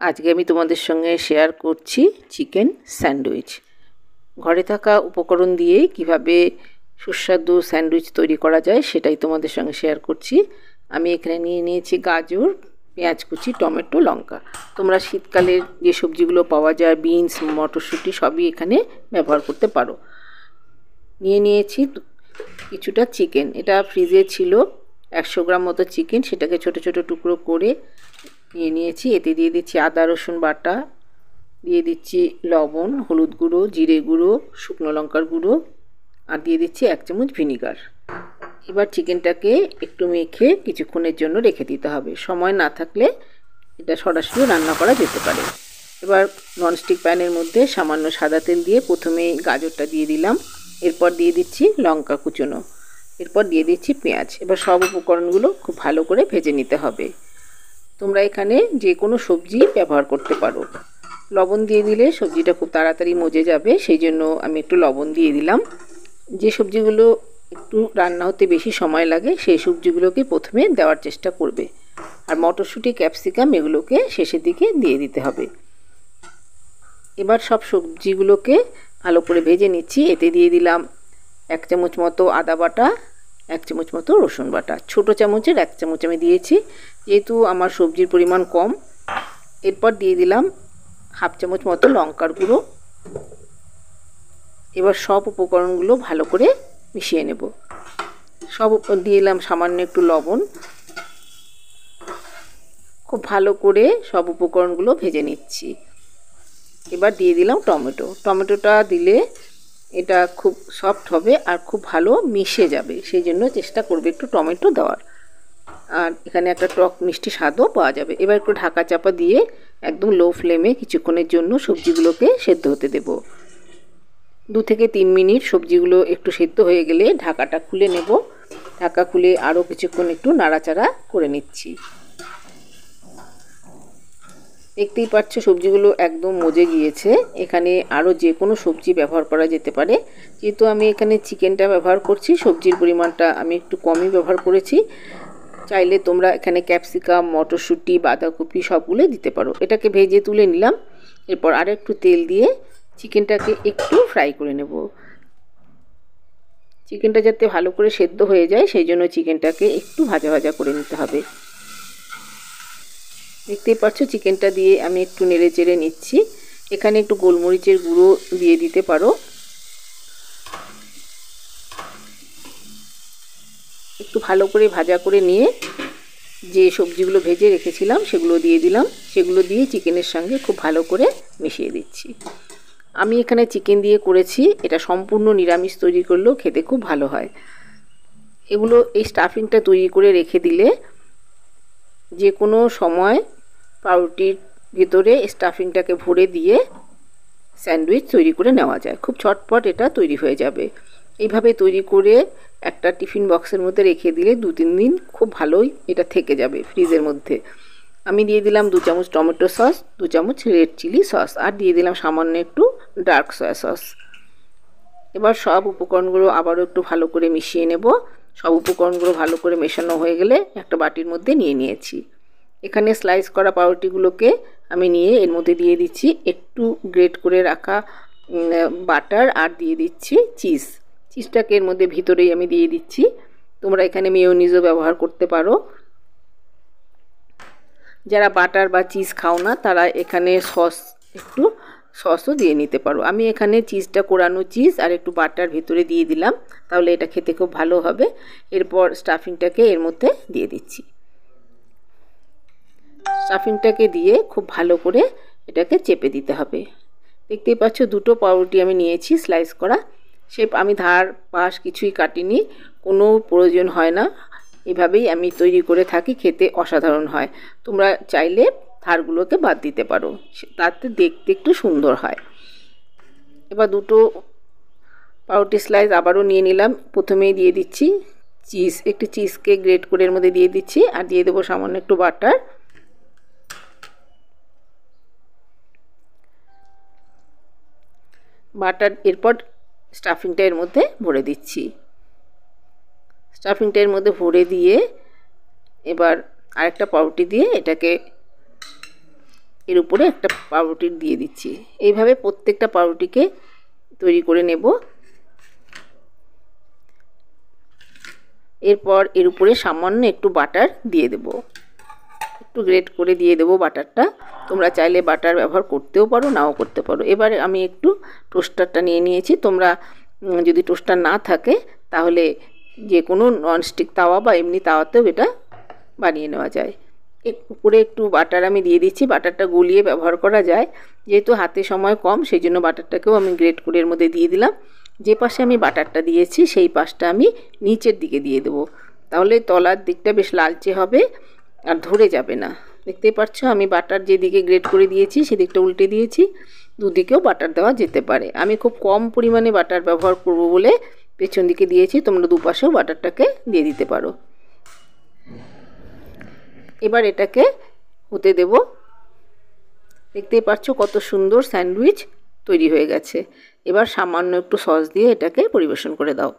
আজকে আমি তোমাদের সঙ্গে শেয়ার করছি চিকেন স্যান্ডউইচ। ঘরে থাকা উপকরণ দিয়েই কিভাবে সুস্বাদু স্যান্ডউইচ তৈরি করা যায় সেটাই তোমাদের সঙ্গে শেয়ার করছি। আমি এখানে নিয়ে নিয়েছি গাজর, পেঁয়াজ কুচি, টমেটো, লঙ্কা। তোমরা শীতকালের যে সবজিগুলো পাওয়া যায়, বিনস, মটরশুঁটি সবই এখানে ব্যবহার করতে পারো। নিয়ে নিয়েছি কিছুটা চিকেন, এটা ফ্রিজে ছিল 100 গ্রাম মতো চিকেন, সেটাকে ছোট ছোট টুকরো করে নিয়ে নিয়েছি। এতে দিয়ে দিচ্ছি আদা রসুন বাটা, দিয়ে দিচ্ছি লবণ, হলুদ গুঁড়ো, জিরে গুঁড়ো, শুকনো লঙ্কার গুঁড়ো, আর দিয়ে দিচ্ছি 1 চামচ ভিনিগার। এবার চিকেনটাকে একটু মেখে কিছুক্ষণের জন্য রেখে দিতে হবে। সময় না থাকলে এটা সরাসরি রান্না করা যেতে পারে। এবার ননস্টিক প্যানের মধ্যে সামান্য সাদা তেল দিয়ে প্রথমে গাজরটা দিয়ে দিলাম, এরপর দিয়ে দিচ্ছি লঙ্কা কুচনো, এরপর দিয়ে দিচ্ছি পেঁয়াজ। এবার সব উপকরণগুলো খুব ভালো করে ভেজে নিতে হবে। তোমরা এখানে যে কোনো সবজি ব্যবহার করতে পারো। লবণ দিয়ে দিলে সবজিটা খুব তাড়াতাড়ি মজে যাবে, সেই জন্য আমি একটু লবণ দিয়ে দিলাম। যে সবজিগুলো একটু রান্না হতে বেশি সময় লাগে সেই সবজিগুলোকে প্রথমে দেওয়ার চেষ্টা করবে, আর মটরশুঁটি, ক্যাপসিকাম এগুলোকে শেষের দিকে দিয়ে দিতে হবে। এবার সব সবজিগুলোকে ভালো করে ভেজে নিচ্ছি। এতে দিয়ে দিলাম 1 চামচ মতো আদা বাটা, 1 চামচ মতো রসুন বাটা। ছোটো চামচের 1 চামচ আমি দিয়েছি, যেহেতু আমার সবজির পরিমাণ কম। এরপর দিয়ে দিলাম 1/2 চামচ মতো লঙ্কার গুঁড়ো। এবার সব উপকরণগুলো ভালো করে মিশিয়ে নেব। সব দিয়ে দিলাম সামান্য একটু লবণ। খুব ভালো করে সব উপকরণগুলো ভেজে নিচ্ছি। এবার দিয়ে দিলাম টমেটোটা দিলে এটা খুব সফট হবে আর খুব ভালো মিশে যাবে, সেই জন্য চেষ্টা করবে একটু টমেটো দেওয়ার। আর এখানে একটা টক মিষ্টি স্বাদও পাওয়া যাবে। এবার একটু ঢাকা চাপা দিয়ে একদম লো ফ্লেমে কিছুক্ষণের জন্য সবজিগুলোকে সেদ্ধ হতে দেব। 2 থেকে 3 মিনিট সবজিগুলো একটু সেদ্ধ হয়ে গেলে ঢাকাটা খুলে নেব। ঢাকা খুলে আরও কিছুক্ষণ একটু নাড়াচাড়া করে নিচ্ছি। দেখতেই পাচ্ছ সবজিগুলো একদম মজে গিয়েছে। এখানে আরও যে কোনো সবজি ব্যবহার করা যেতে পারে, যেহেতু আমি এখানে চিকেনটা ব্যবহার করছি সবজির পরিমাণটা আমি একটু কমই ব্যবহার করেছি। চাইলে তোমরা এখানে ক্যাপসিকাম, মটরশুঁটি, বাঁধাকপি সবগুলো দিতে পারো। এটাকে ভেজে তুলে নিলাম। এরপর আর একটু তেল দিয়ে চিকেনটাকে একটু ফ্রাই করে নেব। চিকেনটা যাতে ভালো করে সেদ্ধ হয়ে যায় সেই জন্য চিকেনটাকে একটু ভাজা ভাজা করে নিতে হবে। দেখতেই পাচ্ছ চিকেনটা দিয়ে আমি একটু নেড়ে চেড়ে নিচ্ছি। এখানে একটু গোলমরিচের গুঁড়ো দিয়ে দিতে পারো। একটু ভালো করে ভাজা করে নিয়ে যে সবজিগুলো ভেজে রেখেছিলাম সেগুলো দিয়ে দিলাম। সেগুলো দিয়ে চিকেনের সঙ্গে খুব ভালো করে মিশিয়ে দিচ্ছি। আমি এখানে চিকেন দিয়ে করেছি, এটা সম্পূর্ণ নিরামিষ তৈরি করলেও খেতে খুব ভালো হয়। এই স্টাফিংটা তৈরি করে রেখে দিলে যে কোনো সময় পাউরুটির ভিতরে স্টাফিংটাকে ভরে দিয়ে স্যান্ডউইচ তৈরি করে নেওয়া যায়। খুব ঝটপট এটা তৈরি হয়ে যাবে। এইভাবে তৈরি করে একটা টিফিন বক্সের মধ্যে রেখে দিলে 2-3 দিন খুব ভালোই এটা থেকে যাবে ফ্রিজের মধ্যে। আমি দিয়ে দিলাম 2 চামচ টমেটো সস, 2 চামচ রেড চিলি সস, আর দিয়ে দিলাম সামান্য একটু ডার্ক সয়া সস। এবার সব উপকরণগুলো আবারও একটু ভালো করে মিশিয়ে নেব। সব উপকরণগুলো ভালো করে মেশানো হয়ে গেলে একটা বাটির মধ্যে নিয়ে নিয়েছি। এখানে স্লাইস করা পাউরুটিগুলোকে আমি নিয়ে এর মধ্যে দিয়ে দিচ্ছি একটু গ্রেট করে রাখা বাটার, আর দিয়ে দিচ্ছি চিজটাকে এর মধ্যে ভিতরেই আমি দিয়ে দিচ্ছি। তোমরা এখানে মেয়োনিজও ব্যবহার করতে পারো। যারা বাটার বা চিজ খাও না তারা এখানে সসও দিয়ে নিতে পারো। আমি এখানে চিজটা কোরানো চিজ আর একটু বাটার ভিতরে দিয়ে দিলাম, তাহলে এটা খেতে খুব ভালো হবে। এরপর স্টাফিংটাকে এর মধ্যে দিয়ে দিচ্ছি। স্টাফিংটাকে দিয়ে খুব ভালো করে এটাকে চেপে দিতে হবে। দেখতেই পাচ্ছ দুটো পাউরুটি আমি নিয়েছি স্লাইস করা। আমি ধার পাশ কিছুই কাটিনি, কোনো প্রয়োজন হয় না। এভাবেই আমি তৈরি করে থাকি, খেতে অসাধারণ হয়। তোমরা চাইলে ধারগুলোকে বাদ দিতে পারো, তাতে দেখতে একটু সুন্দর হয়। এবার দুটো পাউরুটি স্লাইস আবারও নিয়ে নিলাম। প্রথমেই দিয়ে দিচ্ছি একটু চিজকে গ্রেট করে এর মধ্যে দিয়ে দিচ্ছি, আর দিয়ে দেবো সামান্য একটু বাটার। এরপর স্টাফিংটা এর মধ্যে ভরে দিচ্ছি। স্টাফিংটা এর মধ্যে ভরে দিয়ে এবার আরেকটা পাউরুটি দিয়ে এটাকে এর উপরে একটা পাউরুটি দিয়ে দিচ্ছি। এইভাবে প্রত্যেকটা পাউরুটিকে তৈরি করে নেব। এরপর এর উপরে সামান্য একটু বাটার দিয়ে দেব, একটু গ্রেট করে দিয়ে দেবো বাটারটা। তোমরা চাইলে বাটার ব্যবহার করতেও পারো, নাও করতে পারো। এবারে আমি একটু টোস্টারটা নিয়ে নিয়েছি। তোমরা যদি টোস্টার না থাকে তাহলে যে কোনো ননস্টিক তাওয়া বা এমনি তাওয়াতেও এটা বানিয়ে নেওয়া যায়। উপরে একটু বাটার আমি দিয়ে দিচ্ছি, বাটারটা গলিয়ে ব্যবহার করা যায়। যেহেতু হাতে সময় কম সেই জন্য বাটারটাকেও আমি গ্রেট করে এর মধ্যে দিয়ে দিলাম। যে পাশে আমি বাটারটা দিয়েছি সেই পাশটা আমি নিচের দিকে দিয়ে দেবো, তাহলে তলার দিকটা বেশ লালচে হবে আর ধরে যাবে না। দেখতেই পাচ্ছ আমি বাটার যেদিকে গ্রেট করে দিয়েছি সেদিকটা উল্টে দিয়েছি, দুদিকেও বাটার দেওয়া যেতে পারে। আমি খুব কম পরিমাণে বাটার ব্যবহার করব বলে পেছন দিকে দিয়েছি, তোমরা দুপাশেও বাটারটাকে দিয়ে দিতে পারো। এবার এটাকে হতে দেব। দেখতেই পাচ্ছ কত সুন্দর স্যান্ডউইচ তৈরি হয়ে গেছে। এবার সামান্য একটু সস দিয়ে এটাকে পরিবেশন করে দাও।